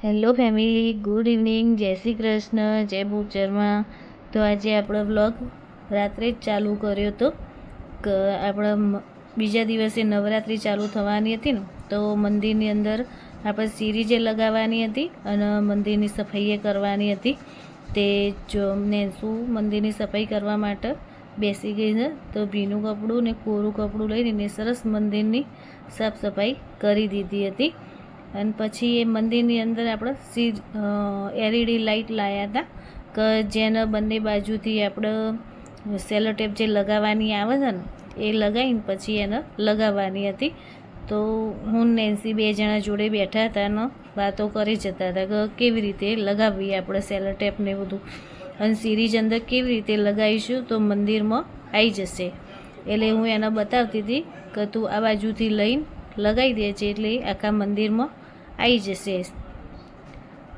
Hello family, good evening, જય શ્રી કૃષ્ણ, જય ભૂચરમાં. તો આજે આપણો વ્લોગ રાત્રે જ ચાલુ કર્યો હતો કે આપણા બીજા દિવસે નવરાત્રિ ચાલુ થવાની હતી ને, તો મંદિરની અંદર આપણે સીરી જે લગાવવાની હતી અને મંદિરની સફાઈ કરવાની હતી. તે જો નેન્સુ મંદિરની સફાઈ કરવા માટે બેસી ગઈ છે. તો ભીનું કપડું ને કોરું કપડું લઈને સરસ મંદિરની સાફ સફાઈ કરી દીધી હતી. અને પછી એ મંદિરની અંદર આપણે એલઈડી લાઇટ લાવ્યા હતા કે જેને બંને બાજુથી આપણે સેલો ટેપ જે લગાવવાની આવે છે ને, એ લગાવીને પછી એને લગાવવાની હતી. તો હું નેન્સી બે જણા જોડે બેઠા હતા અને વાતો કરી જતા હતા કે કેવી રીતે લગાવવી આપણે સેલો ટેપ ને બધું, અને સિરીજ અંદર કેવી રીતે લગાવીશું તો મંદિરમાં આવી જશે. એટલે હું એને બતાવતી હતી કે તું આ બાજુથી લઈને લગાવી દે છે એટલે આખા મંદિરમાં આવી જશે.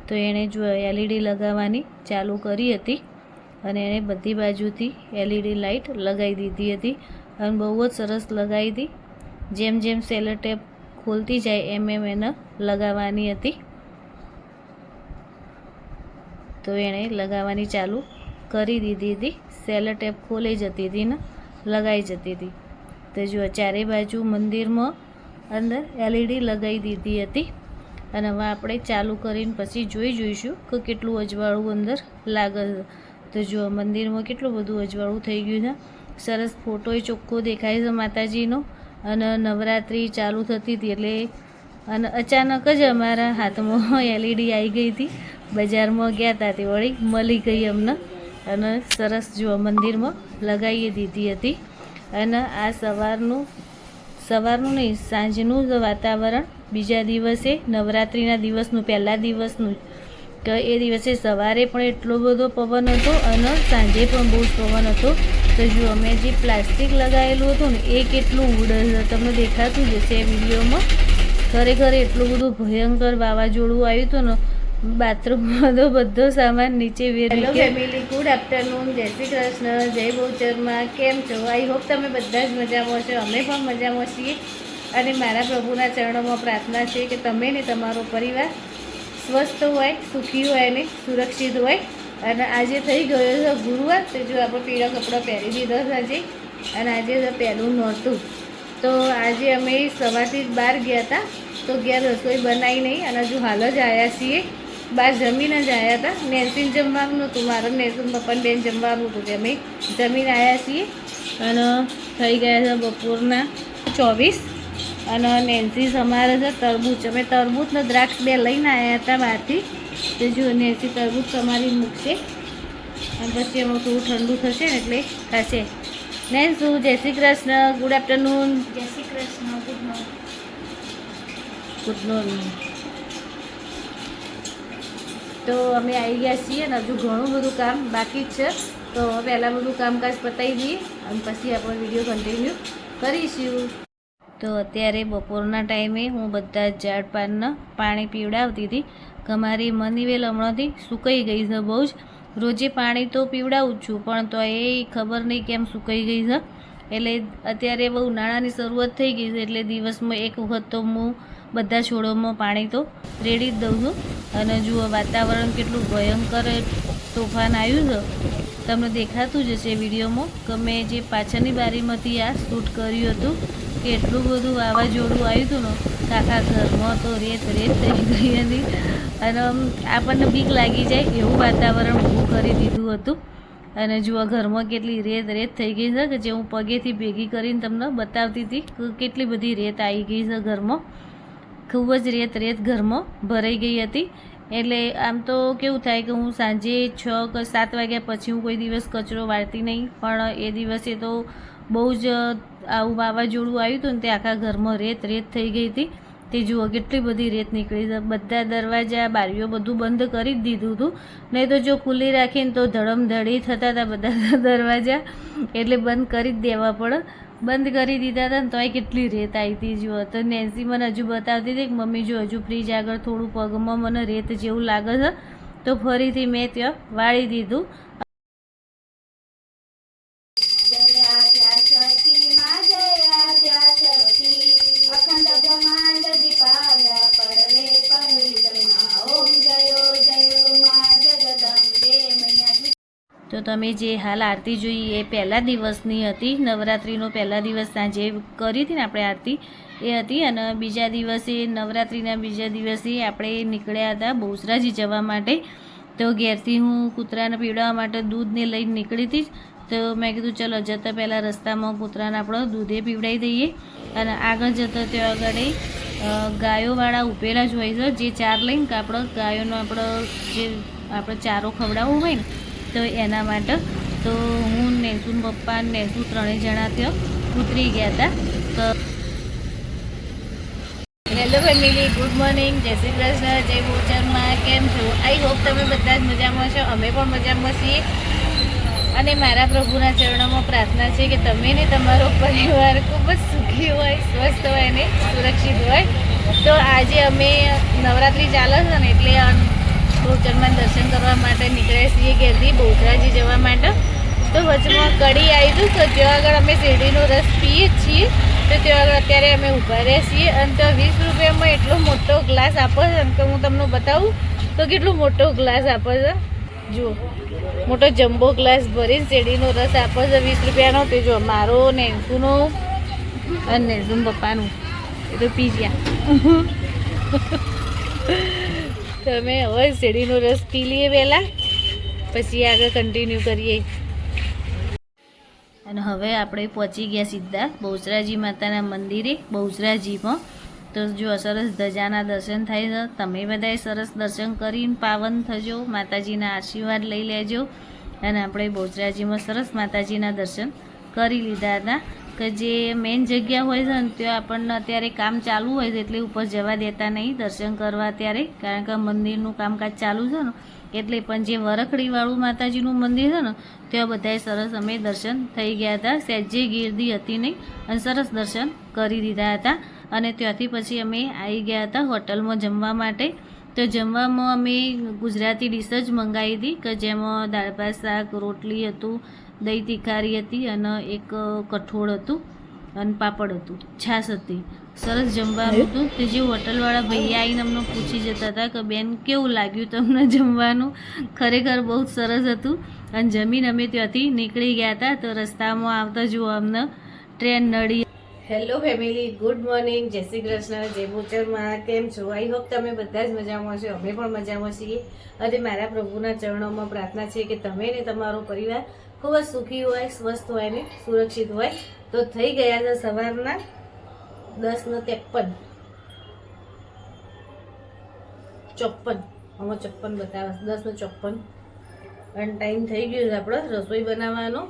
તો એણે જો એલઈડી લગાવવાની ચાલુ કરી હતી અને એણે બધી બાજુથી એલઈડી લાઇટ લગાવી દીધી હતી અને બહુ જ સરસ લગાવી હતી. જેમ જેમ સેલો ટેપ ખોલતી જાય એમ એમ એને લગાવવાની હતી. તો એણે લગાવવાની ચાલુ કરી દીધી હતી. સેલો ટેપ ખોલી જતી હતી ને લગાવી જતી હતી. તો જો ચારે બાજુ મંદિરમાં અંદર એલઈડી લગાવી દીધી હતી. અને હવે આપણે ચાલુ કરીને પછી જોઈશું કે કેટલું અજવાળું અંદર લાગે છે. તો જો મંદિરમાં કેટલું બધું અજવાળું થઈ ગયું છે. સરસ ફોટોય ચોખ્ખો દેખાય છે માતાજીનો. અને નવરાત્રિ ચાલુ થતી હતી એટલે અને અચાનક જ અમારા હાથમાં એલઈડી આવી ગઈ હતી. બજારમાં ગયા હતા તે વળી મળી ગઈ અમને અને સરસ જો મંદિરમાં લગાવી દીધી હતી. અને આ સવારનું નહીં, સાંજનું જ વાતાવરણ બીજા દિવસે નવરાત્રિના દિવસનું પહેલા દિવસનું તો એ દિવસે સવારે પણ એટલો બધો પવન હતો અને સાંજે પણ બહુ જ પવન હતો. તો જો અમે જે પ્લાસ્ટિક લગાવેલું હતું ને એ કેટલું ઉડે છે તમને દેખાતું જ હશે વિડીયોમાં. ખરેખર એટલું બધું ભયંકર વાવાઝોડું આવ્યું હતું ને, બાથરૂમમાં તો બધો સામાન નીચે very. Hello family, good afternoon, જય શ્રી કૃષ્ણ, જય બહુચરમાં. કેમ છો? આઈ હોપ તમે બધા જ મજામાં છો. અમે પણ મજામાં છીએ. અને મારા પ્રભુના ચરણોમાં પ્રાર્થના છે કે તમે ને તમારો પરિવાર સ્વસ્થ હોય, સુખી હોય ને સુરક્ષિત હોય. અને આજે થઈ ગયો છે ગુરુવાર. તો જો આપણે પીળા કપડાં પહેરી દીધા છે આજે. અને આજે પહેલું નહોતું. તો આજે અમે સવારથી જ બહાર ગયા હતા. તો ઘેર રસોઈ બનાવી નહીં અને હજુ હાલ જ આવ્યા છીએ. બહાર જમીને જ આવ્યા હતા. નેન્સીને જમવાનું નહોતું, મારે નેન્સીન પપ્પાને બેન જમવાનું હતું. અમે જમીને આવ્યા છીએ. અને થઈ ગયા છે બપોરના 24. અને નેન્સી અમારે છે તરબૂચ. અમે તરબૂચ ને દ્રાક્ષ બે લઈને આવ્યા હતા બહારથી. તો જો નેન્સી તરબૂચ તમારી મૂકશે અને પછી એમાં થોડું ઠંડુ થશે ને એટલે ખાશે. નેન્સુ, જય શ્રી કૃષ્ણ, ગુડ આફ્ટરનૂન. જય Shri Krishna, good morning. Good morning. તો અમે આવી ગયા છીએ અને હજુ ઘણું બધું કામ બાકી જ છે. તો પહેલાં બધું કામકાજ પતાવી દઈએ અને પછી આપણે વિડીયો કન્ટિન્યુ કરીશું. તો અત્યારે બપોરના ટાઈમે હું બધા જ ઝાડ પાનને પાણી પીવડાવતી હતી કે મારી મનીવેલ હમણાંથી સુકાઈ ગઈ છે બહુ જ. રોજે પાણી તો પીવડાવું છું પણ તો એ ખબર નહીં કેમ સુકાઈ ગઈ છે. એટલે અત્યારે બહુ ઉનાળાની શરૂઆત થઈ ગઈ છે એટલે દિવસમાં એક વખત તો હું બધા છોડોમાં પાણી તો રેડી જ દઉં છું. અને જુઓ વાતાવરણ કેટલું ભયંકર તોફાન આવ્યું છે. તમને દેખાતું જ હશે વિડીયોમાં કે મેં જે પાછળની બારીમાંથી આ શૂટ કર્યું હતું કે એટલું બધું વાવાઝોડું આવ્યું હતું ને આખા ઘરમાં તો રેત થઈ ગઈ હતી. અને આપણને બીક લાગી જાય એવું વાતાવરણ ઊભું કરી દીધું હતું. અને જુઓ ઘરમાં કેટલી રેત થઈ ગઈ છે કે જે હું પગેથી ભેગી કરીને તમને બતાવતી હતી કે કેટલી બધી રેત આવી ગઈ છે ઘરમાં. ખૂબ જ રેત ઘરમાં ભરાઈ ગઈ હતી. એટલે આમ તો કેવું થાય કે હું સાંજે 6 કે 7 વાગ્યા પછી હું કોઈ દિવસ કચરો વાળતી નહીં, પણ એ દિવસે તો બહુ જ આવું વાવાઝોડું આવ્યું હતું ને તે આખા ઘરમાં રેત થઈ ગઈ હતી. તે જુઓ કેટલી બધી રેત નીકળી છે. બધા દરવાજા બારીઓ બધું બંધ કરી જ દીધું હતું. નહીં તો જો ખુલ્લી રાખીને તો ધડમધડી થતા હતા બધા દરવાજા. એટલે બંધ કરી જ દેવા પડે. બંધ કરી દીધા હતા ને તોય કેટલી રેત આવી હતી જુઓ. તો નેન્સી મને હજુ બતાવતી હતી કે મમ્મી જો હજુ ફ્રીજ આગળ થોડું પગમાં મને રેત જેવું લાગે છે. તો ફરીથી મેં ત્યાં વાળી દીધું. અખંડ બ્રહ્માંડ દીપાવ્યા પડવે પંડિત ઓમ તમે જે હાલ આરતી જોઈ એ પહેલા દિવસની હતી. નવરાત્રિનો પહેલા દિવસ સાંજે કરી હતી ને આપણે આરતી, એ હતી. અને બીજા દિવસે, નવરાત્રિના બીજા દિવસે આપણે નીકળ્યા હતા બહુચરાજી જવા માટે. તો ઘેરથી હું કૂતરાને પીવડાવવા માટે દૂધને લઈને નીકળી હતી. તો મેં કીધું ચલો જતાં પહેલાં રસ્તામાં કૂતરાને આપણે દૂધે પીવડાવી દઈએ. અને આગળ જતાં ત્યાં આગળ ગાયોવાળા ઊભેલા જ હોય છે, જે ચાર લઈને કે આપણે ગાયોનો જે આપણે ચારો ખવડાવવો હોય ને તો એના માટે. તો હું નેસુન પપ્પા નેસુ ત્રણેય જણા ત્યાં ઉતરી ગયા હતા. તો હેલો ફેમિલી, ગુડ મોર્નિંગ, જય શ્રી કૃષ્ણ, જય બોચરમાં. કેમ છો? આઈ હોપ તમે બધા જ મજામાં છો. અમે પણ મજામાં છીએ. અને મારા પ્રભુના ચરણોમાં પ્રાર્થના છે કે તમે ને તમારો પરિવાર ખૂબ જ સુખી હોય, સ્વસ્થ હોય ને સુરક્ષિત હોય. તો આજે અમે નવરાત્રિ ચાલે છે ને એટલે બહુચરમાં દર્શન કરવા માટે નીકળ્યા છીએ ઘેરથી બહુચરાજી જવા માટે. તો વચમાં કડી આવી હતું, તો ત્યાં આગળ અમે શેરડીનો રસ પીએ જ છીએ. તો ત્યાં આગળ અત્યારે અમે ઊભા રહ્યા છીએ. અને તો 20 રૂપિયામાં એટલો મોટો ગ્લાસ આપે છે ને કે હું તમને બતાવું તો કેટલો મોટો ગ્લાસ આપે છે. જુઓ, મોટો જમ્બો ગ્લાસ ભરીને શેરડીનો રસ આપે છે 20 રૂપિયાનો. તે જો મારો, નેન્સુનો અને નેન્સુન પપ્પાનું એ તો પી ગયા. તો અમે હવે શેરડીનો રસ પી લઈએ પહેલાં, પછી આગળ કન્ટિન્યુ કરીએ. અને હવે આપણે પહોંચી ગયા સીધા બહુચરાજી માતાના મંદિરે બહુચરાજીમાં. તો જો સરસ ધજાના દર્શન થાય છે. તમે બધાએ સરસ દર્શન કરીને પાવન થજો, માતાજીના આશીર્વાદ લઈ લેજો. અને આપણે બહુચરાજીમાં સરસ માતાજીના દર્શન કરી લીધા હતા. કે જે મેઇન જગ્યા હોય છે ને ત્યાં આપણને અત્યારે કામ ચાલુ હોય છે એટલે ઉપર જવા દેતા નહીં દર્શન કરવા અત્યારે, કારણ કે મંદિરનું કામકાજ ચાલુ છે ને એટલે. પણ જે વરખડીવાળું માતાજીનું મંદિર છે ને ત્યાં બધાએ સરસ અમે દર્શન થઈ ગયા હતા. સહેજે ગીર્દી હતી નહીં અને સરસ દર્શન કરી દીધા હતા. અને ત્યાંથી પછી અમે આવી ગયા હતા હોટલમાં જમવા માટે. તો જમવામાં અમે ગુજરાતી ડીશ જ મંગાવી હતી કે જેમાં દાળ ભાત શાક રોટલી હતું, દહીં તીખારી હતી અને એક કઠોળ હતું અને પાપડ હતું, છાશ હતી. સરસ જમવાનું હતું. તે જે હોટલવાળા ભૈયા આવીને અમને પૂછી જતા હતા કે બેન કેવું લાગ્યું તમને જમવાનું? ખરેખર બહુ જ સરસ હતું. અને જમીન અમે ત્યાંથી નીકળી ગયા હતા. તો રસ્તામાં આવતા જુઓ અમને ટ્રેન નડી. હેલો ફેમિલી, ગુડ મોર્નિંગ, જય શ્રી કૃષ્ણ, જય બોચરમાં. કેમ છો? આઈ હોપ તમે બધા જ મજામાં છો. અમે પણ મજામાં છીએ. અને મારા પ્રભુના ચરણોમાં પ્રાર્થના છે કે તમે ને તમારો પરિવાર ખૂબ જ સુખી હોય, સ્વસ્થ હોય ને સુરક્ષિત હોય. તો થઈ ગયા છે સવારના 10:53. 54 આમાં 54 બતાવે, 10:54. અને ટાઈમ થઈ ગયો છે આપણો રસોઈ બનાવવાનો.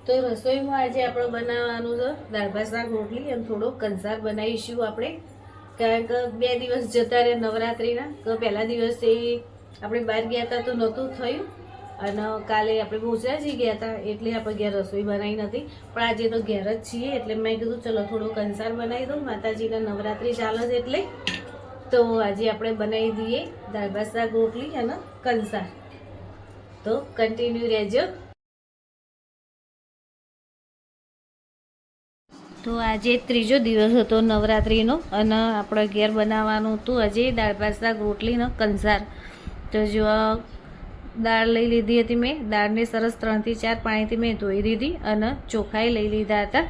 તો રસોઈમાં આજે આપણે બનાવવાનું છે દાળ ભાત શાક રોટલી અને થોડો કંસાર બનાવીશું આપણે. કારણ કે 2 દિવસ જતા રહ્યા નવરાત્રિના. તો પહેલા દિવસે આપણે બહાર ગયા હતા તો નહોતું થયું. અને કાલે આપણે બહુચરાજી ગયા હતા એટલે આપણે ઘેર રસોઈ બનાવી નથી. પણ આજે તો ઘેર જ છીએ એટલે મેં કીધું ચલો થોડો કંસાર બનાવી દઉં, માતાજીના નવરાત્રિ ચાલે છે એટલે. તો આજે આપણે બનાવી દઈએ દાળ ભાત શાક રોટલી અને કંસાર. તો કન્ટિન્યુ રહેજો. તો આજે ત્રીજો દિવસ હતો નવરાત્રિનો અને આપણે ઘેર બનાવવાનું હતું આજે દાળ ભાત શાક રોટલી અને કંસાર. તો જો દાળ લઈ લીધી હતી મેં. દાળને સરસ 3 થી 4 પાણીથી મેં ધોઈ દીધી અને ચોખાઈ લઈ લીધા હતા.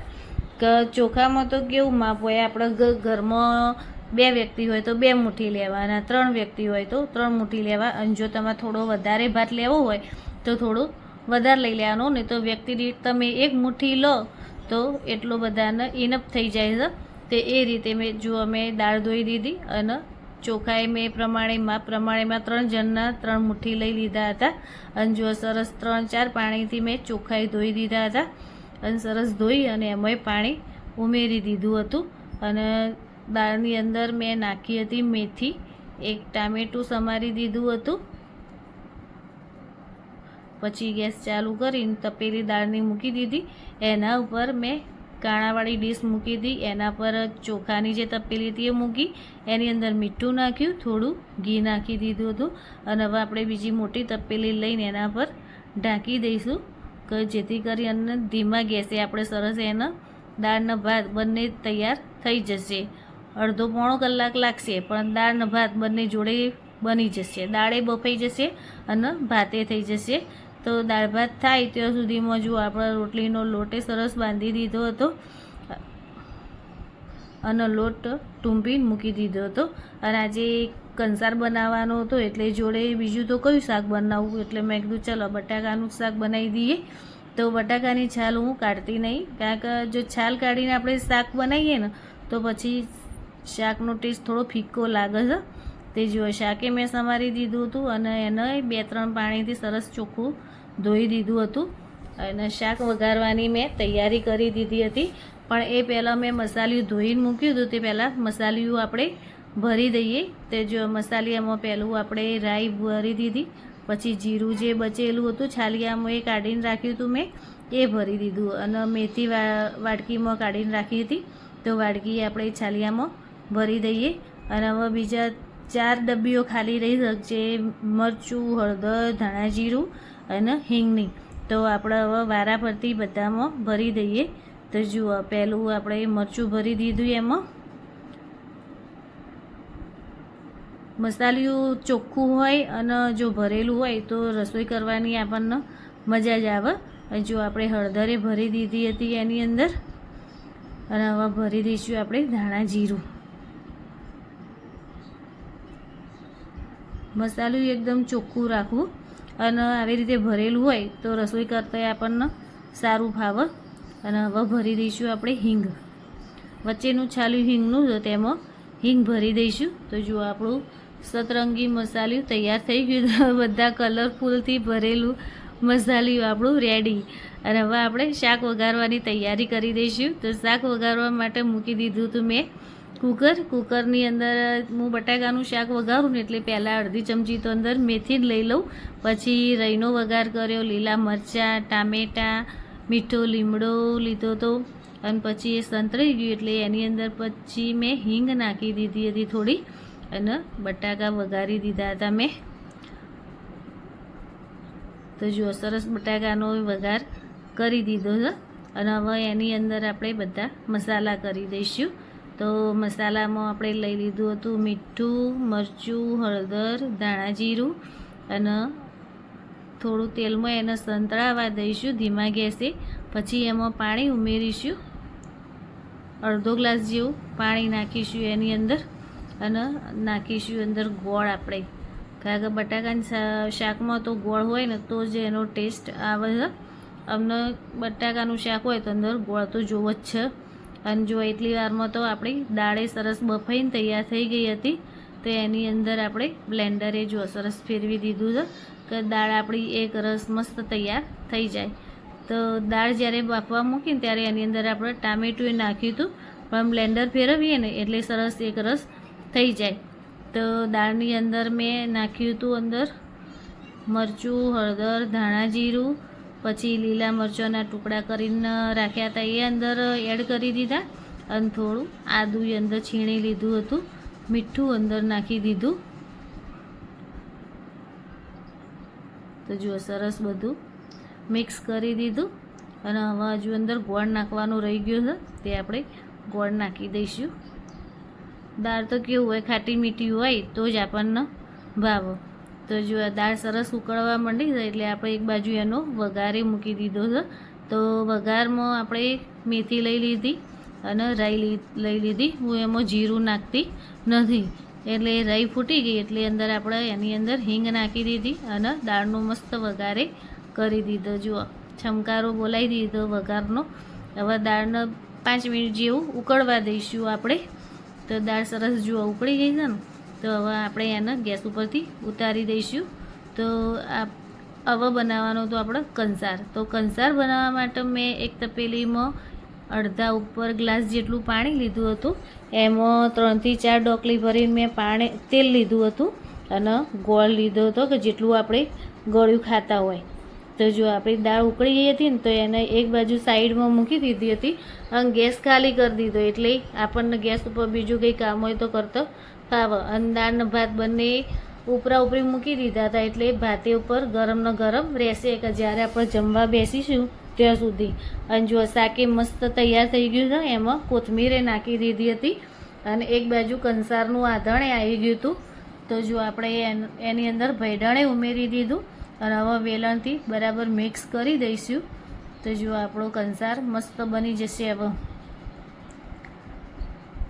કે ચોખામાં તો કેવું માપ હોય, આપણે ઘરમાં 2 વ્યક્તિ હોય તો 2 મુઠ્ઠી લેવાના, 3 વ્યક્તિ હોય તો 3 મુઠ્ઠી લેવા. અને જો તમારે થોડો વધારે ભાત લેવો હોય તો થોડું વધારે લઈ લેવાનું. નહીં તો વ્યક્તિ દીઠ તમે 1 મુઠ્ઠી લો તો એટલો બધાને ઇનફ થઈ જાય છે. તે એ રીતે મેં દાળ ધોઈ દીધી અને ચોખાએ મેં માપ પ્રમાણેમાં 3 જણના 3 મુઠ્ઠી લઈ લીધા હતા. અને જો સરસ 3-4 પાણીથી મેં ચોખાઈ ધોઈ દીધા હતા. અને સરસ ધોઈ અને એમાંય પાણી ઉમેરી દીધું હતું. અને દાળની અંદર મેં નાખી હતી મેથી, 1 ટામેટું સમારી દીધું હતું. પછી ગેસ ચાલુ કરીને તપેલી દાળની મૂકી દીધી. એના ઉપર મેં કાણાવાળી ડીશ મૂકી હતી. એના પર ચોખાની જે તપેલી હતી એ મૂકી. એની અંદર મીઠું નાખ્યું, થોડું ઘી નાખી દીધું હતું. અને હવે આપણે બીજી મોટી તપેલી લઈને એના પર ઢાંકી દઈશું કે જેથી કરી અને ધીમા ગેસે આપણે સરસ એના દાળના ભાત બંને તૈયાર થઈ જશે. અડધો-પોણો કલાક લાગશે પણ દાળના ભાત બંને જોડે બની જશે. દાળે બફાઈ જશે અને ભાતે થઈ જશે. તો દાળ ભાત થાય ત્યાં સુધીમાં જો આપણે રોટલીનો લોટે સરસ બાંધી દીધો હતો અને લોટ ટૂંપીને મૂકી દીધો હતો. અને આજે કંસાર બનાવવાનો હતો એટલે જોડે બીજું તો કયું શાક બનાવવું, એટલે મેં કીધું ચલો બટાકાનું શાક બનાવી દઈએ. તો બટાકાની છાલ હું કાઢતી નહીં, કારણ કે જો છાલ કાઢીને આપણે શાક બનાવીએ ને તો પછી શાકનો ટેસ્ટ થોડો ફીક્કો લાગે છે. તે જો શાકે મેં સમારી દીધું હતું અને એને 2-3 પાણીથી સરસ ચોખ્ખું ધોઈ દીધું હતું. અને શાક વઘારવાની મેં તૈયારી કરી દીધી હતી, પણ એ પહેલાં મેં મસાલિયું ધોઈને મૂક્યું હતું. તે પહેલાં મસાલિયું આપણે ભરી દઈએ. તે જો મસાલિયામાં પહેલું આપણે રાઈ ભરી દીધી, પછી જીરું જે બચેલું હતું છાલિયામાં એ કાઢીને રાખ્યું હતું મેં, એ ભરી દીધું. અને મેથી વાડકીમાં કાઢીને રાખી હતી, તો વાડકી આપણે છાલિયામાં ભરી દઈએ. અને હવે બીજા 4 ડબ્બીઓ ખાલી રહી શકશે, મરચું, હળદર, ધાણા જીરું અને હિંગની. તો આપણે હવે વારા ફરતી બધામાં ભરી દઈએ. તો જુઓ પહેલું આપણે મરચું ભરી દીધું, એમાં મસાલિયું ચોખ્ખું હોય અને જો ભરેલું હોય તો રસોઈ કરવાની આપણને મજા જ આવે. જો આપણે હળદરે ભરી દીધી હતી એની અંદર, અને હવે ભરી દઈશું આપણે ધાણા જીરું. મસાલું એકદમ ચોખ્ખું રાખવું, અને આવી રીતે ભરેલું હોય તો રસોઈ કરતાં આપણને સારું ફાવે. અને હવે ભરી દઈશું આપણે હિંગ. વચ્ચેનું છાલ્યું હિંગનું તો તેમાં હિંગ ભરી દઈશું. તો જો આપણું સતરંગી મસાલિયું તૈયાર થઈ ગયું. બધા કલરફુલથી ભરેલું મસાલિયું આપણું રેડી. અને હવે આપણે શાક વઘારવાની તૈયારી કરી દઈશું. તો શાક વઘારવા માટે મૂકી દીધું હતું મેં કુકરની અંદર. હું બટાકાનું શાક વઘારું ને એટલે પહેલાં અડધી ચમચી તો અંદર મેથી લઈ લઉં, પછી રઈનો વઘાર કર્યો, લીલા મરચાં, ટામેટાં, મીઠો લીમડો લીધો હતો, અને પછી એ સંતળાઈ ગયું એટલે એની અંદર પછી મેં હિંગ નાખી દીધી હતી થોડી, અને બટાકા વઘારી દીધા હતા મેં. તો જો સરસ બટાકાનો વઘાર કરી દીધો છે. અને હવે એની અંદર આપણે બધા મસાલા કરી દઈશું. તો મસાલામાં આપણે લઈ લીધું હતું મીઠું, મરચું, હળદર, ધાણા જીરું, અને થોડું તેલમાં એને સંતળાવા દઈશું ધીમા ગેસે. પછી એમાં પાણી ઉમેરીશું, અડધો ગ્લાસ જેવું પાણી નાખીશું એની અંદર, અને નાખીશું અંદર ગોળ આપણે, કારણ કે બટાકાની શાકમાં તો ગોળ હોય ને તો જ એનો ટેસ્ટ આવે છે. અમને બટાકાનું શાક હોય તો અંદર ગોળ તો જોવો જ છે. અને જો એટલી વારમાં તો આપણી દાળે સરસ બફાઈને તૈયાર થઈ ગઈ હતી. તો એની અંદર આપણે બ્લેન્ડરે જો સરસ ફેરવી દીધું છે કે દાળ આપણી એક રસ મસ્ત તૈયાર થઈ જાય. તો દાળ જ્યારે બાફવા મૂકીને ત્યારે એની અંદર આપણે ટામેટું નાખ્યું હતું, પણ બ્લેન્ડર ફેરવીએ ને એટલે સરસ એક રસ થઈ જાય. તો દાળની અંદર મેં નાખ્યું હતું અંદર મરચું, હળદર, ધાણા જીરું, પછી લીલા મરચાંના ટુકડા કરીને રાખ્યા હતા એ અંદર એડ કરી દીધા, અને થોડું આદું અંદર છીણી લીધું હતું, મીઠું અંદર નાખી દીધું. તો જુઓ સરસ બધું મિક્સ કરી દીધું. અને હવે હજુ અંદર ગોળ નાખવાનું રહી ગયું છે, તે આપણે ગોળ નાખી દઈશું. દાળ તો કેવું હોય, ખાટી મીઠી હોય તો જ આપણને ભાવે. તો જો આ દાળ સરસ ઉકળવા માંડી છે એટલે આપણે એક બાજુ એનો વઘારે મૂકી દીધો છે. તો વઘારમાં આપણે મેથી લઈ લીધી અને રાઈ લઈ લીધી. હું એમાં જીરું નાખતી નથી, એટલે રાઈ ફૂટી ગઈ એટલે અંદર આપણે એની અંદર હિંગ નાખી દીધી અને દાળનો મસ્ત વઘારે કરી દીધો. જુઓ છમકારો બોલાવી દીધો વઘારનો. હવે દાળને 5 મિનિટ જેવું ઉકળવા દઈશું આપણે. તો દાળ સરસ જુઓ ઉકળી ગઈ છે ને, તો હવે આપણે એને ગેસ ઉપરથી ઉતારી દઈશું. તો આ હવે બનાવવાનો તો આપણે કંસાર. તો કંસાર બનાવવા માટે મેં એક તપેલીમાં અડધા ઉપર ગ્લાસ જેટલું પાણી લીધું હતું, એમાં 3 થી 4 ડોકલી ભરીને મેં તેલ લીધું હતું, અને ગોળ લીધો હતો કે જેટલું આપણે ગળ્યું ખાતા હોય. તો જો આપણી દાળ ઉકળી ગઈ હતી ને તો એને એક બાજુ સાઈડમાં મૂકી દીધી હતી અને ગેસ ખાલી કરી દીધો, એટલે આપણને ગેસ ઉપર બીજું કંઈ કામ હોય તો કરતો ફાવે. અને દાળ ને ભાત બંને ઉપરા ઉપરી મૂકી દીધા હતા, એટલે ભાતે ઉપર ગરમનો ગરમ રહેશે કે જ્યારે આપણે જમવા બેસીશું ત્યાં સુધી. અને જો શાકે મસ્ત તૈયાર થઈ ગયું છે, એમાં કોથમીરે નાખી દીધી હતી, અને એક બાજુ કંસારનું આધણે આવી ગયું હતું. તો જો આપણે એની અંદર ભૈડાણે ઉમેરી દીધું, અને હવે વેલણથી બરાબર મિક્સ કરી દઈશું. તો જો આપણો કંસાર મસ્ત બની જશે. હવે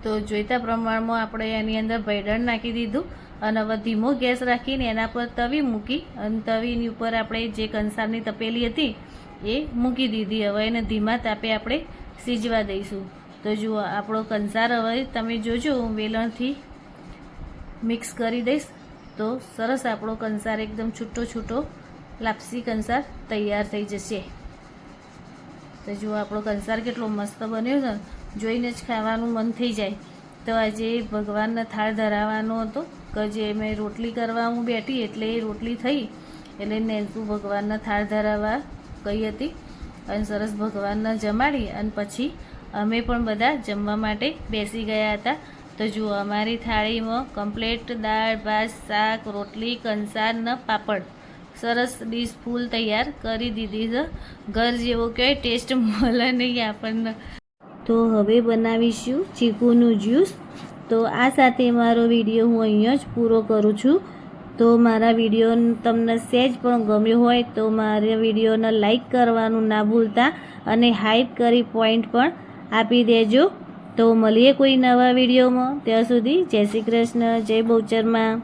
તો જોઈતા પ્રમાણમાં આપણે એની અંદર ભૈડણ નાખી દીધું અને હવે ધીમો ગેસ રાખીને એના પર તવી મૂકી અને તવીની ઉપર આપણે જે કંસારની તપેલી હતી એ મૂકી દીધી. હવે એને ધીમા તાપે આપણે સીજવા દઈશું. તો જુઓ આપણો કંસાર હવે તમે જોજો હું વેલણથી મિક્સ કરી દઈશ તો સરસ આપણો કંસાર એકદમ છૂટો છૂટો લાપસી કંસાર તૈયાર થઈ જશે. તો જુઓ આપણો કંસાર કેટલો મસ્ત બન્યો છે, જોઈને જ ખાવાનું મન થઈ જાય. તો આજે ભગવાનને થાળ ધરાવવાનો હતો કે જે મેં રોટલી કરવા હું બેઠી એટલે એ રોટલી થઈ એટલે નેન્સુ ભગવાનને થાળ ધરાવવા ગઈ હતી અને સરસ ભગવાનને જમાડી અને પછી અમે પણ બધા જમવા માટે બેસી ગયા હતા. તો જુઓ અમારી થાળીમાં કમ્પ્લેટ દાળ ભાત શાક રોટલી કંસાર ને પાપડ સરસ ડીશ ફૂલ તૈયાર કરી દીધી છે. ઘર જેવો કહેવાય ટેસ્ટ મળે નહીં આપણને. તો હવે બનાવીશું ચીકુનું જ્યુસ. તો આ સાથે મારો વિડીયો હું અહીંયા જ પૂરો કરું છું. તો મારા વિડીયો તમને સહેજ પણ ગમ્યો હોય તો મારા વિડીયોને લાઈક કરવાનું ના ભૂલતા અને હાઈપ કરી પોઈન્ટ પણ આપી દેજો. તો મળીએ કોઈ નવા વિડીયોમાં. ત્યાં સુધી જય શ્રી કૃષ્ણ, જય બહુચરમાં.